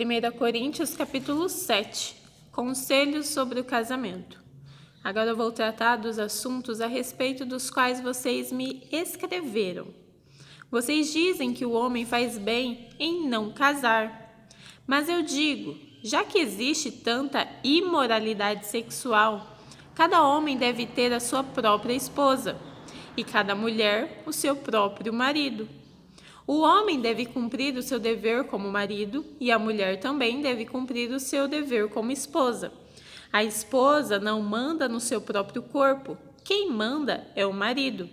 1 Coríntios capítulo 7. Conselhos sobre o casamento. Agora eu vou tratar dos assuntos a respeito dos quais vocês me escreveram. Vocês dizem que o homem faz bem em não casar. Mas eu digo, já que existe tanta imoralidade sexual, cada homem deve ter a sua própria esposa e cada mulher o seu próprio marido. O homem deve cumprir o seu dever como marido e a mulher também deve cumprir o seu dever como esposa. A esposa não manda no seu próprio corpo, quem manda é o marido.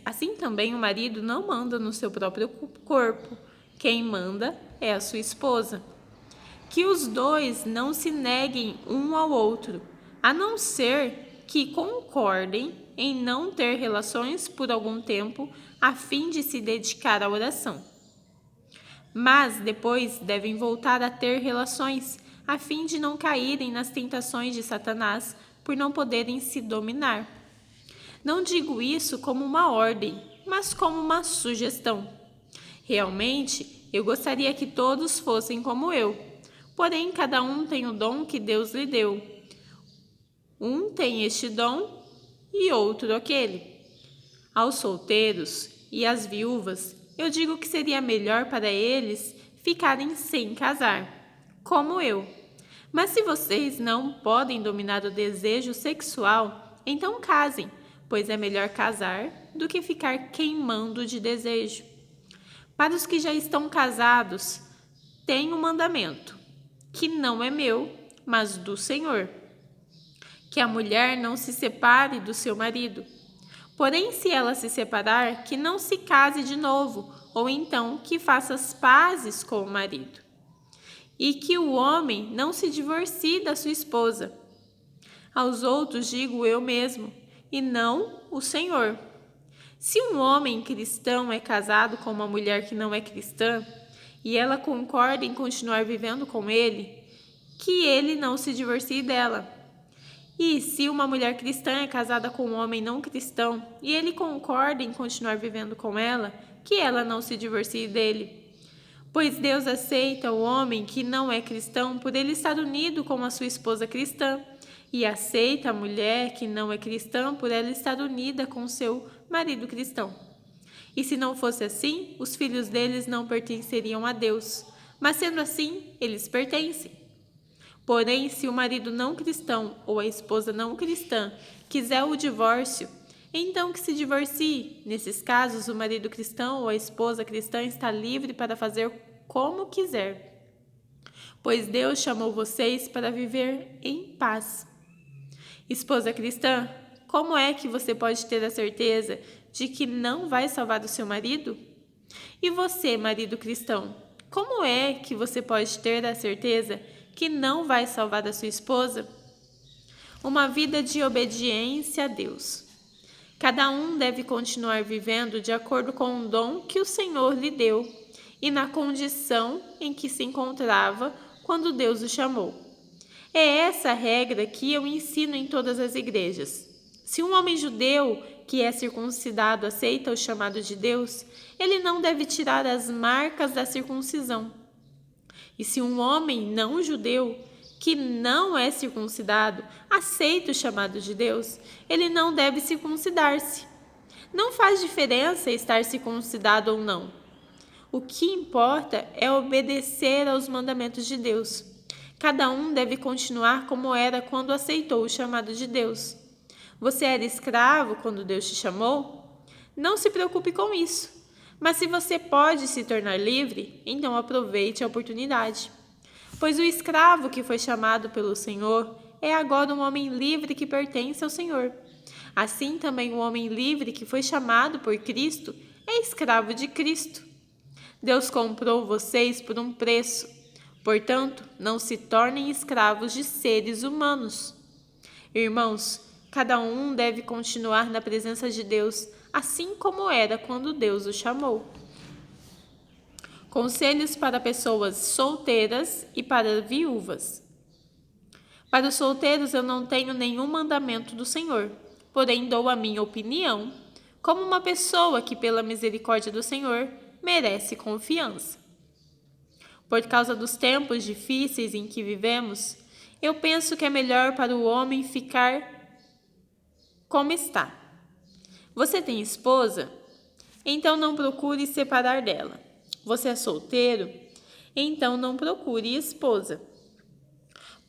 Assim também o marido não manda no seu próprio corpo, quem manda é a sua esposa. Que os dois não se neguem um ao outro, a não ser que concordem em não ter relações por algum tempo, a fim de se dedicar à oração. Mas depois devem voltar a ter relações, a fim de não caírem nas tentações de Satanás, por não poderem se dominar. Não digo isso como uma ordem, mas como uma sugestão. Realmente, eu gostaria que todos fossem como eu. Porém, cada um tem o dom que Deus lhe deu. Um tem este dom e outro aquele. Aos solteiros e às viúvas, eu digo que seria melhor para eles ficarem sem casar, como eu. Mas se vocês não podem dominar o desejo sexual, então casem, pois é melhor casar do que ficar queimando de desejo. Para os que já estão casados, tem um mandamento, que não é meu, mas do Senhor, que a mulher não se separe do seu marido. Porém, se ela se separar, que não se case de novo, ou então que faça as pazes com o marido. E que o homem não se divorcie da sua esposa. Aos outros digo eu mesmo, e não o Senhor. Se um homem cristão é casado com uma mulher que não é cristã, e ela concorda em continuar vivendo com ele, que ele não se divorcie dela. E se uma mulher cristã é casada com um homem não cristão e ele concorda em continuar vivendo com ela, que ela não se divorcie dele. Pois Deus aceita o homem que não é cristão por ele estar unido com a sua esposa cristã, e aceita a mulher que não é cristã por ela estar unida com seu marido cristão. E se não fosse assim, os filhos deles não pertenceriam a Deus, mas sendo assim, eles pertencem. Porém, se o marido não cristão ou a esposa não cristã quiser o divórcio, então que se divorcie. Nesses casos, o marido cristão ou a esposa cristã está livre para fazer como quiser, pois Deus chamou vocês para viver em paz. Esposa cristã, como é que você pode ter a certeza de que não vai salvar o seu marido? E você, marido cristão, como é que você pode ter a certeza que não vai salvar a sua esposa? Uma vida de obediência a Deus. Cada um deve continuar vivendo de acordo com o dom que o Senhor lhe deu e na condição em que se encontrava quando Deus o chamou. É essa a regra que eu ensino em todas as igrejas. Se um homem judeu que é circuncidado aceita o chamado de Deus, ele não deve tirar as marcas da circuncisão. E se um homem não judeu, que não é circuncidado, aceita o chamado de Deus, ele não deve circuncidar-se. Não faz diferença estar circuncidado ou não. O que importa é obedecer aos mandamentos de Deus. Cada um deve continuar como era quando aceitou o chamado de Deus. Você era escravo quando Deus te chamou? Não se preocupe com isso. Mas se você pode se tornar livre, então aproveite a oportunidade. Pois o escravo que foi chamado pelo Senhor é agora um homem livre que pertence ao Senhor. Assim também o homem livre que foi chamado por Cristo é escravo de Cristo. Deus comprou vocês por um preço. Portanto, não se tornem escravos de seres humanos. Irmãos, cada um deve continuar na presença de Deus, assim como era quando Deus o chamou. Conselhos para pessoas solteiras e para viúvas. Para os solteiros eu não tenho nenhum mandamento do Senhor, porém dou a minha opinião, como uma pessoa que pela misericórdia do Senhor merece confiança. Por causa dos tempos difíceis em que vivemos, eu penso que é melhor para o homem ficar como está. Você tem esposa? Então não procure se separar dela. Você é solteiro? Então não procure esposa.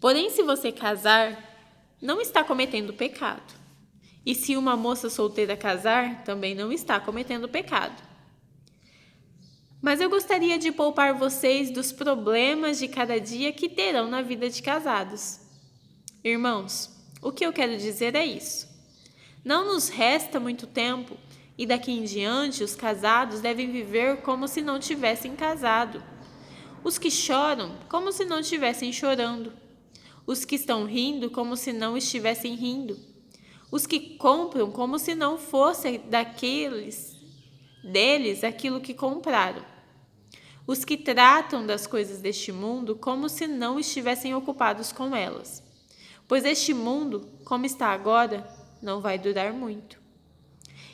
Porém, se você casar, não está cometendo pecado. E se uma moça solteira casar, também não está cometendo pecado. Mas eu gostaria de poupar vocês dos problemas de cada dia que terão na vida de casados. Irmãos, o que eu quero dizer é isso. Não nos resta muito tempo e daqui em diante os casados devem viver como se não tivessem casado. Os que choram, como se não estivessem chorando. Os que estão rindo, como se não estivessem rindo. Os que compram, como se não fosse deles aquilo que compraram. Os que tratam das coisas deste mundo como se não estivessem ocupados com elas. Pois este mundo, como está agora, não vai durar muito.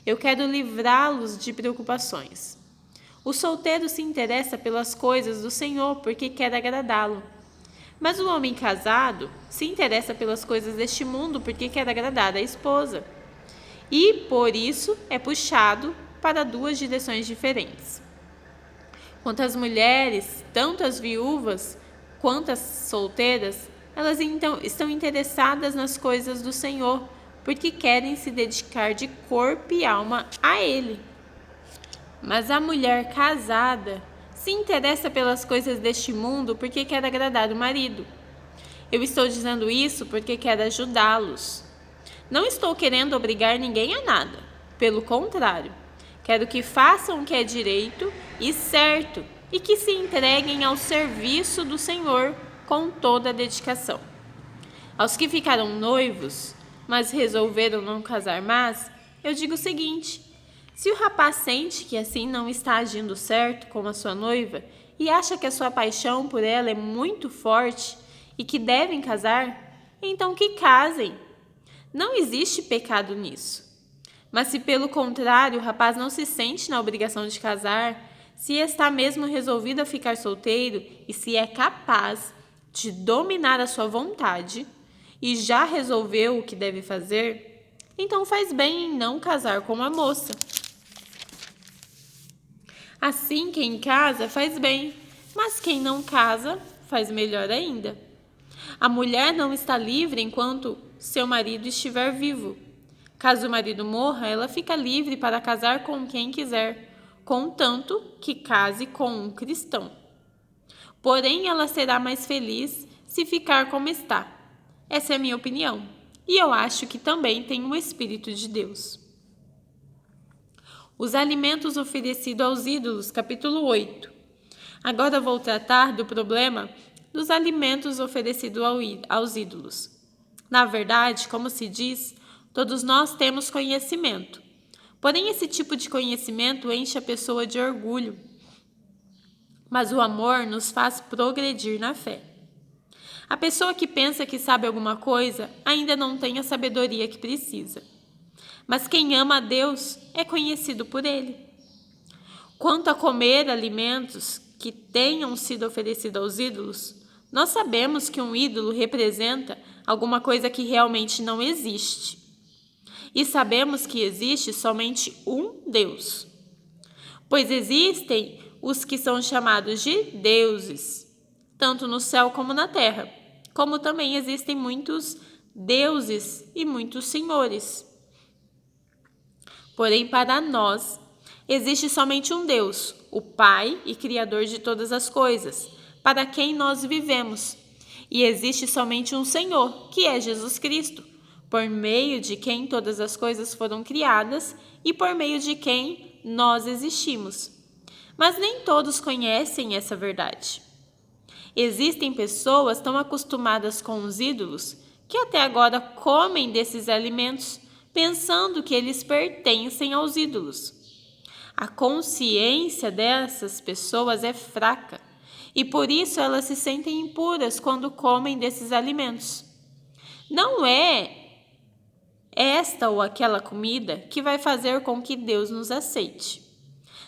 Eu quero livrá-los de preocupações. O solteiro se interessa pelas coisas do Senhor porque quer agradá-lo. Mas o homem casado se interessa pelas coisas deste mundo porque quer agradar a esposa. E, por isso, é puxado para duas direções diferentes. Quanto às mulheres, tanto as viúvas quanto as solteiras, elas então estão interessadas nas coisas do Senhor, porque querem se dedicar de corpo e alma a Ele. Mas a mulher casada se interessa pelas coisas deste mundo porque quer agradar o marido. Eu estou dizendo isso porque quero ajudá-los. Não estou querendo obrigar ninguém a nada. Pelo contrário, quero que façam o que é direito e certo e que se entreguem ao serviço do Senhor com toda a dedicação. Aos que ficaram noivos, mas resolveram não casar mais, eu digo o seguinte: se o rapaz sente que assim não está agindo certo com a sua noiva e acha que a sua paixão por ela é muito forte e que devem casar, então que casem. Não existe pecado nisso. Mas se pelo contrário o rapaz não se sente na obrigação de casar, se está mesmo resolvido a ficar solteiro e se é capaz de dominar a sua vontade e já resolveu o que deve fazer, então faz bem em não casar com a moça. Assim, quem casa faz bem, mas quem não casa faz melhor ainda. A mulher não está livre enquanto seu marido estiver vivo. Caso o marido morra, ela fica livre para casar com quem quiser, contanto que case com um cristão. Porém, ela será mais feliz se ficar como está. Essa é a minha opinião, e eu acho que também tem o Espírito de Deus. Os alimentos oferecidos aos ídolos, capítulo 8. Agora vou tratar do problema dos alimentos oferecidos aos ídolos. Na verdade, como se diz, todos nós temos conhecimento. Porém, esse tipo de conhecimento enche a pessoa de orgulho. Mas o amor nos faz progredir na fé. A pessoa que pensa que sabe alguma coisa ainda não tem a sabedoria que precisa. Mas quem ama a Deus é conhecido por Ele. Quanto a comer alimentos que tenham sido oferecidos aos ídolos, nós sabemos que um ídolo representa alguma coisa que realmente não existe. E sabemos que existe somente um Deus. Pois existem os que são chamados de deuses, tanto no céu como na terra, como também existem muitos deuses e muitos senhores. Porém, para nós, existe somente um Deus, o Pai e Criador de todas as coisas, para quem nós vivemos. E existe somente um Senhor, que é Jesus Cristo, por meio de quem todas as coisas foram criadas e por meio de quem nós existimos. Mas nem todos conhecem essa verdade. Existem pessoas tão acostumadas com os ídolos que até agora comem desses alimentos, pensando que eles pertencem aos ídolos. A consciência dessas pessoas é fraca e por isso elas se sentem impuras quando comem desses alimentos. Não é esta ou aquela comida que vai fazer com que Deus nos aceite.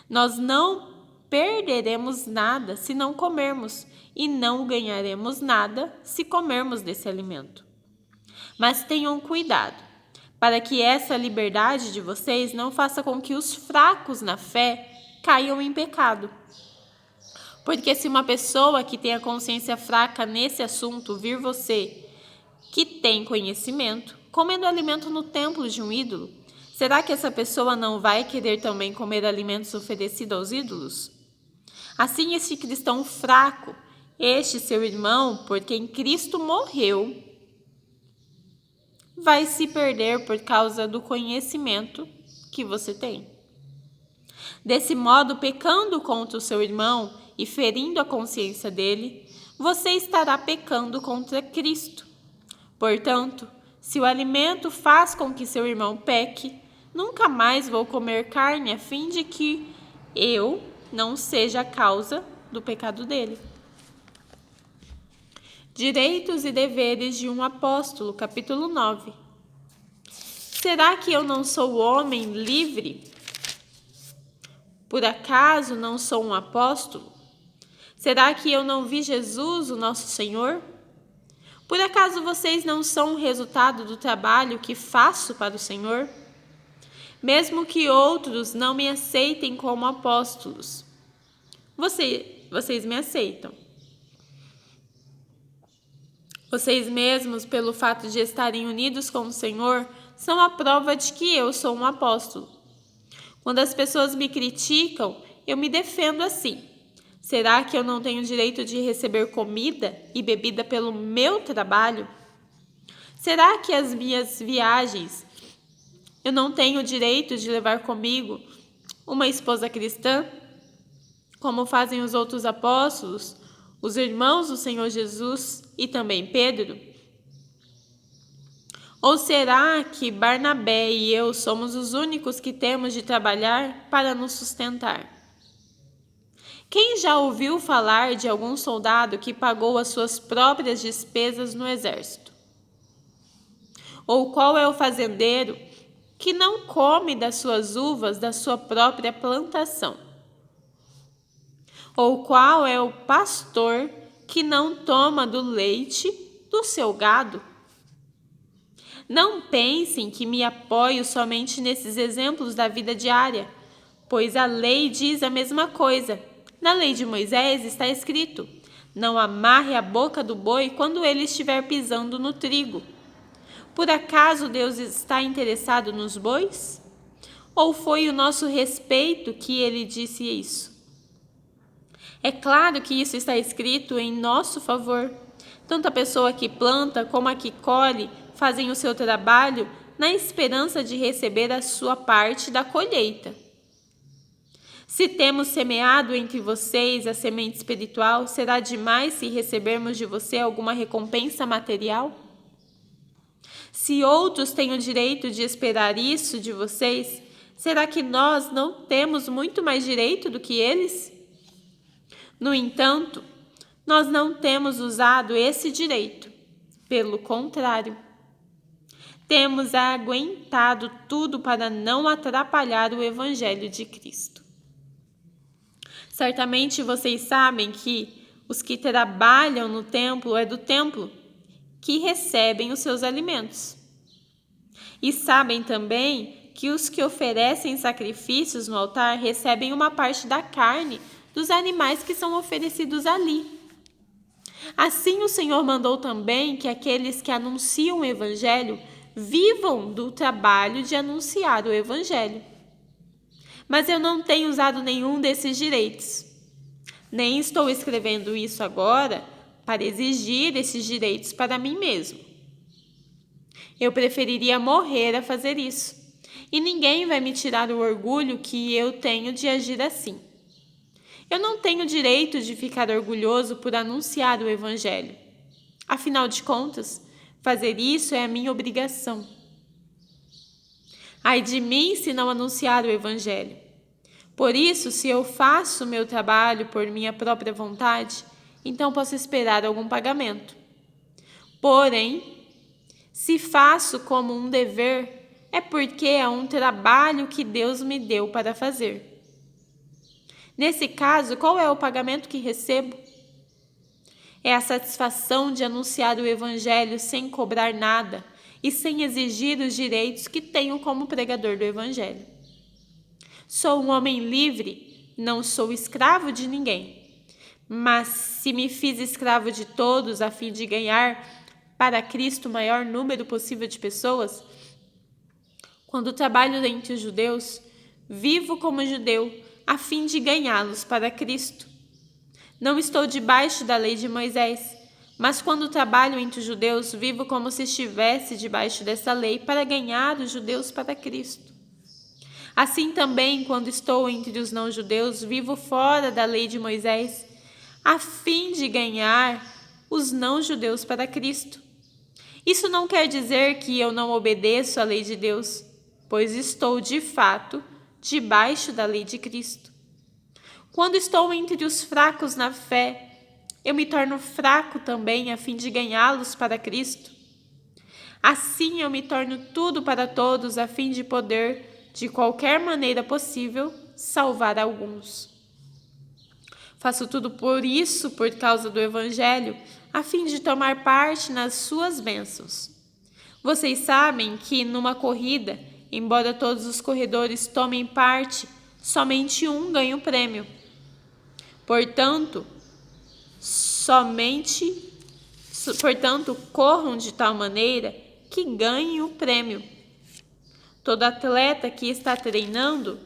Nós não perderemos nada se não comermos, e não ganharemos nada se comermos desse alimento. Mas tenham cuidado, para que essa liberdade de vocês não faça com que os fracos na fé caiam em pecado. Porque se uma pessoa que tem a consciência fraca nesse assunto vir você, que tem conhecimento, comendo alimento no templo de um ídolo, será que essa pessoa não vai querer também comer alimentos oferecidos aos ídolos? Assim, esse cristão fraco, este seu irmão, por quem Cristo morreu, vai se perder por causa do conhecimento que você tem. Desse modo, pecando contra o seu irmão e ferindo a consciência dele, você estará pecando contra Cristo. Portanto, se o alimento faz com que seu irmão peque, nunca mais vou comer carne a fim de que eu não seja a causa do pecado dele. Direitos e deveres de um apóstolo, capítulo 9. Será que eu não sou homem livre? Por acaso não sou um apóstolo? Será que eu não vi Jesus, o nosso Senhor? Por acaso vocês não são o resultado do trabalho que faço para o Senhor? Mesmo que outros não me aceitem como apóstolos, vocês me aceitam. Vocês mesmos, pelo fato de estarem unidos com o Senhor, são a prova de que eu sou um apóstolo. Quando as pessoas me criticam, eu me defendo assim. Será que eu não tenho direito de receber comida e bebida pelo meu trabalho? Será que as minhas viagens eu não tenho direito de levar comigo uma esposa cristã, como fazem os outros apóstolos, os irmãos do Senhor Jesus e também Pedro? Ou será que Barnabé e eu somos os únicos que temos de trabalhar para nos sustentar? Quem já ouviu falar de algum soldado que pagou as suas próprias despesas no exército? Ou qual é o fazendeiro que não come das suas uvas da sua própria plantação? Ou qual é o pastor que não toma do leite do seu gado? Não pensem que me apoio somente nesses exemplos da vida diária, pois a lei diz a mesma coisa. Na lei de Moisés está escrito: não amarre a boca do boi quando ele estiver pisando no trigo. Por acaso Deus está interessado nos bois? Ou foi o nosso respeito que ele disse isso? É claro que isso está escrito em nosso favor. Tanto a pessoa que planta como a que colhe fazem o seu trabalho na esperança de receber a sua parte da colheita. Se temos semeado entre vocês a semente espiritual, será demais se recebermos de você alguma recompensa material? Se outros têm o direito de esperar isso de vocês, será que nós não temos muito mais direito do que eles? No entanto, nós não temos usado esse direito. Pelo contrário, temos aguentado tudo para não atrapalhar o Evangelho de Cristo. Certamente vocês sabem que os que trabalham no templo é do templo que recebem os seus alimentos. E sabem também que os que oferecem sacrifícios no altar recebem uma parte da carne dos animais que são oferecidos ali. Assim, o Senhor mandou também que aqueles que anunciam o Evangelho vivam do trabalho de anunciar o Evangelho. Mas eu não tenho usado nenhum desses direitos. Nem estou escrevendo isso agora para exigir esses direitos para mim mesmo. Eu preferiria morrer a fazer isso. E ninguém vai me tirar o orgulho que eu tenho de agir assim. Eu não tenho direito de ficar orgulhoso por anunciar o Evangelho. Afinal de contas, fazer isso é a minha obrigação. Ai de mim se não anunciar o Evangelho. Por isso, se eu faço o meu trabalho por minha própria vontade, então posso esperar algum pagamento. Porém, se faço como um dever, é porque é um trabalho que Deus me deu para fazer. Nesse caso, qual é o pagamento que recebo? É a satisfação de anunciar o Evangelho sem cobrar nada e sem exigir os direitos que tenho como pregador do Evangelho. Sou um homem livre, não sou escravo de ninguém. Mas se me fiz escravo de todos a fim de ganhar para Cristo o maior número possível de pessoas, quando trabalho entre os judeus, vivo como judeu a fim de ganhá-los para Cristo. Não estou debaixo da lei de Moisés, mas quando trabalho entre os judeus, vivo como se estivesse debaixo dessa lei para ganhar os judeus para Cristo. Assim também, quando estou entre os não-judeus, vivo fora da lei de Moisés, a fim de ganhar os não-judeus para Cristo. Isso não quer dizer que eu não obedeço à lei de Deus, pois estou, de fato, debaixo da lei de Cristo. Quando estou entre os fracos na fé, eu me torno fraco também a fim de ganhá-los para Cristo. Assim eu me torno tudo para todos a fim de poder, de qualquer maneira possível, salvar alguns. Faço tudo por isso, por causa do Evangelho, a fim de tomar parte nas suas bênçãos. Vocês sabem que numa corrida, embora todos os corredores tomem parte, somente um ganha o prêmio. Portanto, corram de tal maneira que ganhem o prêmio. Todo atleta que está treinando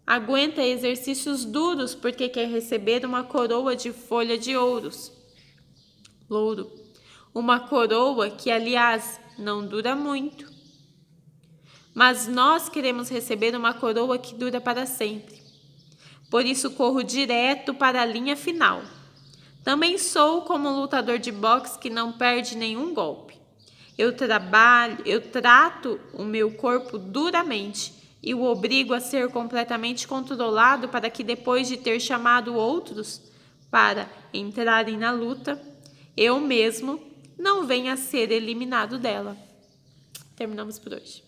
aguenta exercícios duros porque quer receber uma coroa de folha de louro. Uma coroa que, aliás, não dura muito. Mas nós queremos receber uma coroa que dura para sempre. Por isso corro direto para a linha final. Também sou como um lutador de boxe que não perde nenhum golpe. Eu trato o meu corpo duramente e o obrigo a ser completamente controlado para que, depois de ter chamado outros para entrarem na luta, eu mesmo não venha a ser eliminado dela. Terminamos por hoje.